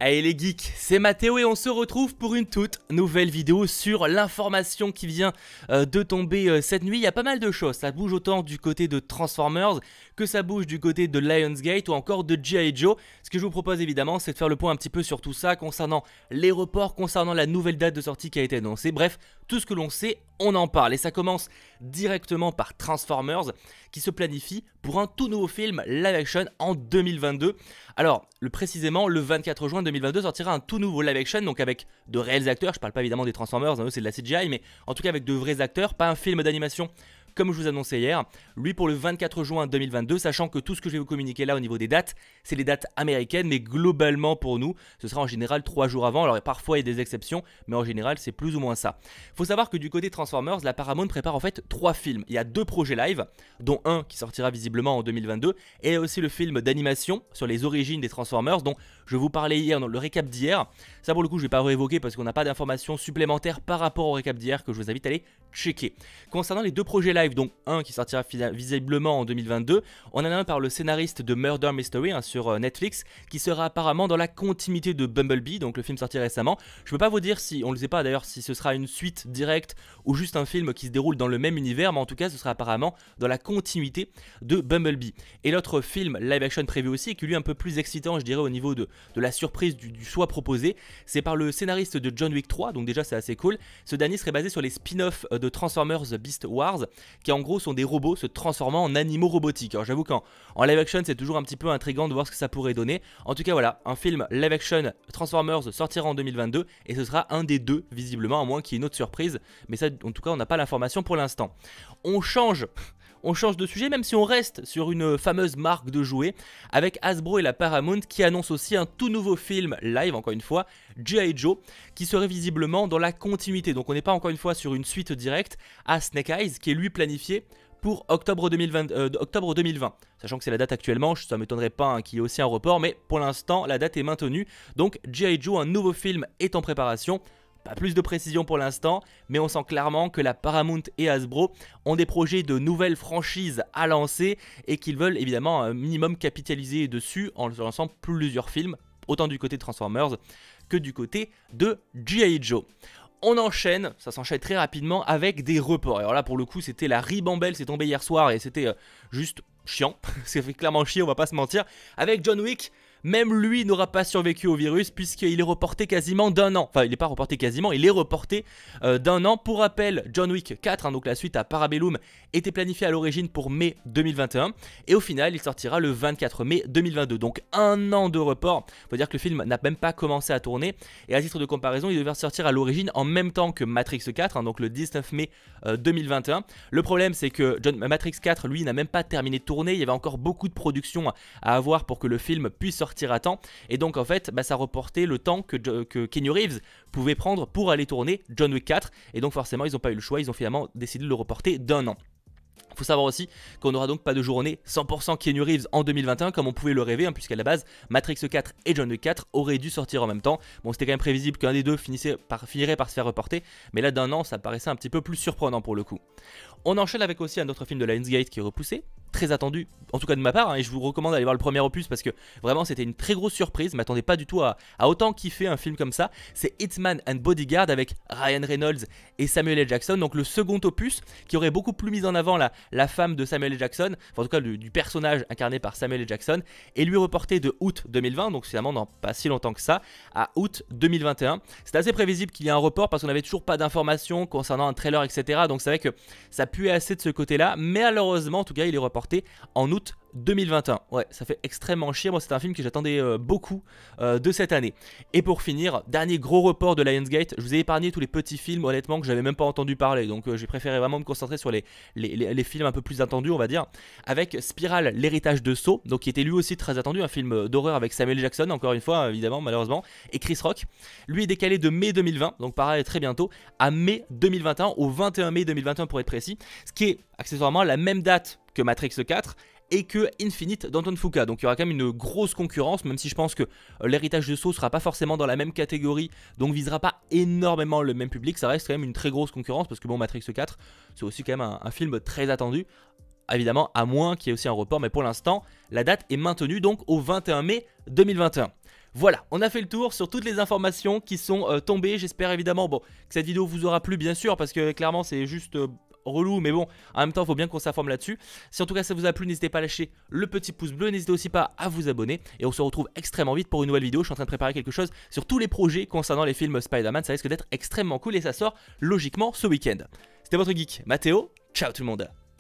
Allez les geeks, c'est Mathéo et on se retrouve pour une toute nouvelle vidéo sur l'information qui vient de tomber cette nuit. Il y a pas mal de choses, ça bouge autant du côté de Transformers que ça bouge du côté de Lionsgate ou encore de G.I. Joe. Ce que je vous propose évidemment, c'est de faire le point un petit peu sur tout ça concernant les reports, concernant la nouvelle date de sortie qui a été annoncée. Bref, tout ce que l'on sait, on en parle. Et ça commence directement par Transformers qui se planifie pour un tout nouveau film live action en 2022. Alors, précisément, le 24 juin 2022 sortira un tout nouveau live action, donc avec de réels acteurs. Je parle pas évidemment des Transformers, eux c'est de la CGI, mais en tout cas avec de vrais acteurs, pas un film d'animation comme je vous annonçais hier. Lui pour le 24 juin 2022, sachant que tout ce que je vais vous communiquer là au niveau des dates, c'est les dates américaines, mais globalement pour nous, ce sera en général 3 jours avant. Alors parfois il y a des exceptions, mais en général c'est plus ou moins ça. Faut savoir que du côté Transformers, la Paramount prépare en fait 3 films. Il y a 2 projets live, dont un qui sortira visiblement en 2022, et aussi le film d'animation sur les origines des Transformers, dont je vous parlais hier dans le récap d'hier. Ça pour le coup je vais pas réévoquer parce qu'on n'a pas d'informations supplémentaires par rapport au récap d'hier que je vous invite à aller checker. Concernant les 2 projets live, donc un qui sortira visiblement en 2022, on en a un par le scénariste de Murder Mystery sur Netflix, qui sera apparemment dans la continuité de Bumblebee, donc le film sorti récemment. Je peux pas vous dire si, on ne le sait pas d'ailleurs, si ce sera une suite directe ou juste un film qui se déroule dans le même univers, mais en tout cas ce sera apparemment dans la continuité de Bumblebee. Et l'autre film live action prévu aussi, et qui lui est un peu plus excitant je dirais au niveau de la surprise du choix proposé, c'est par le scénariste de John Wick 3, donc déjà c'est assez cool. Ce dernier serait basé sur les spin-offs de Transformers Beast Wars, qui en gros sont des robots se transformant en animaux robotiques. Alors j'avoue qu'en live action c'est toujours un petit peu intriguant de voir ce que ça pourrait donner. En tout cas voilà, un film live action Transformers sortira en 2022 et ce sera un des 2 visiblement, à moins qu'il y ait une autre surprise, mais ça en tout cas on n'a pas l'information pour l'instant. On change de sujet, même si on reste sur une fameuse marque de jouets, avec Hasbro et la Paramount qui annoncent aussi un tout nouveau film live, encore une fois, G.I. Joe, qui serait visiblement dans la continuité. Donc on n'est pas encore une fois sur une suite directe à Snake Eyes, qui est lui planifié pour octobre 2020, sachant que c'est la date actuellement, ça ne m'étonnerait pas qu'il y ait aussi un report, mais pour l'instant la date est maintenue. Donc G.I. Joe, un nouveau film est en préparation. Pas plus de précision pour l'instant, mais on sent clairement que la Paramount et Hasbro ont des projets de nouvelles franchises à lancer et qu'ils veulent évidemment un minimum capitaliser dessus en lançant plusieurs films, autant du côté de Transformers que du côté de G.I. Joe. On enchaîne, ça s'enchaîne très rapidement avec des reports. Alors là pour le coup c'était la ribambelle, c'est tombé hier soir et c'était juste chiant, ça fait clairement chier, on va pas se mentir. Avec John Wick, même lui n'aura pas survécu au virus puisqu'il est reporté quasiment d'1 an. Enfin, il n'est pas reporté quasiment, il est reporté d'1 an. Pour rappel, John Wick 4, donc la suite à Parabellum, était planifié à l'origine pour mai 2021. Et au final, il sortira le 24 mai 2022. Donc 1 an de report. Il faut dire que le film n'a même pas commencé à tourner. Et à titre de comparaison, il devait sortir à l'origine en même temps que Matrix 4, donc le 19 mai 2021. Le problème, c'est que Matrix 4, lui, n'a même pas terminé de tourner. Il y avait encore beaucoup de production à avoir pour que le film puisse sortir à temps, et donc en fait ça reportait le temps que Keanu Reeves pouvait prendre pour aller tourner John Wick 4, et donc forcément ils n'ont pas eu le choix, ils ont finalement décidé de le reporter d'1 an. Il faut savoir aussi qu'on n'aura donc pas de journée 100% Keanu Reeves en 2021 comme on pouvait le rêver, puisqu'à la base Matrix 4 et John Wick 4 auraient dû sortir en même temps. Bon, c'était quand même prévisible qu'un des deux finirait par se faire reporter, mais là d'1 an ça paraissait un petit peu plus surprenant pour le coup. On enchaîne avec aussi un autre film de Lionsgate qui est repoussé, très attendu, en tout cas de ma part, et je vous recommande d'aller voir le premier opus parce que vraiment c'était une très grosse surprise, je m'attendais pas du tout à autant kiffer un film comme ça. C'est Hitman and Bodyguard avec Ryan Reynolds et Samuel L. Jackson, donc le second opus qui aurait beaucoup plus mis en avant la femme de Samuel L. Jackson, enfin en tout cas du personnage incarné par Samuel L. Jackson, et lui reporté de août 2020, donc finalement dans pas si longtemps que ça, à août 2021. C'est assez prévisible qu'il y ait un report parce qu'on n'avait toujours pas d'informations concernant un trailer, etc. Donc c'est vrai que ça puait assez de ce côté-là, mais malheureusement en tout cas il est reporté en août 2021. Ouais, ça fait extrêmement chier. Moi, c'est un film que j'attendais beaucoup de cette année. Et pour finir, dernier gros report de Lionsgate. Je vous ai épargné tous les petits films, honnêtement, que j'avais même pas entendu parler. Donc, j'ai préféré vraiment me concentrer sur les films un peu plus attendus, on va dire. Avec Spiral, l'héritage de Saw, donc qui était lui aussi très attendu, un film d'horreur avec Samuel Jackson, encore une fois, évidemment, malheureusement, et Chris Rock. Lui est décalé de mai 2020, donc pareil, très bientôt, à mai 2021, au 21 mai 2021 pour être précis. Ce qui est accessoirement la même date que Matrix 4 et que Infinite d'Anton Fuqua. Donc il y aura quand même une grosse concurrence, même si je pense que l'héritage de Saw sera pas forcément dans la même catégorie, donc visera pas énormément le même public. Ça reste quand même une très grosse concurrence parce que bon, Matrix 4 c'est aussi quand même un film très attendu. Évidemment, à moins qu'il y ait aussi un report, mais pour l'instant la date est maintenue donc au 21 mai 2021. Voilà, on a fait le tour sur toutes les informations qui sont tombées. J'espère évidemment que cette vidéo vous aura plu, bien sûr, parce que clairement c'est juste relou, mais bon, en même temps il faut bien qu'on s'informe là-dessus. Si en tout cas ça vous a plu, n'hésitez pas à lâcher le petit pouce bleu, n'hésitez aussi pas à vous abonner, et on se retrouve extrêmement vite pour une nouvelle vidéo. Je suis en train de préparer quelque chose sur tous les projets concernant les films Spider-Man, ça risque d'être extrêmement cool et ça sort logiquement ce week-end. C'était votre geek Mathéo, ciao tout le monde.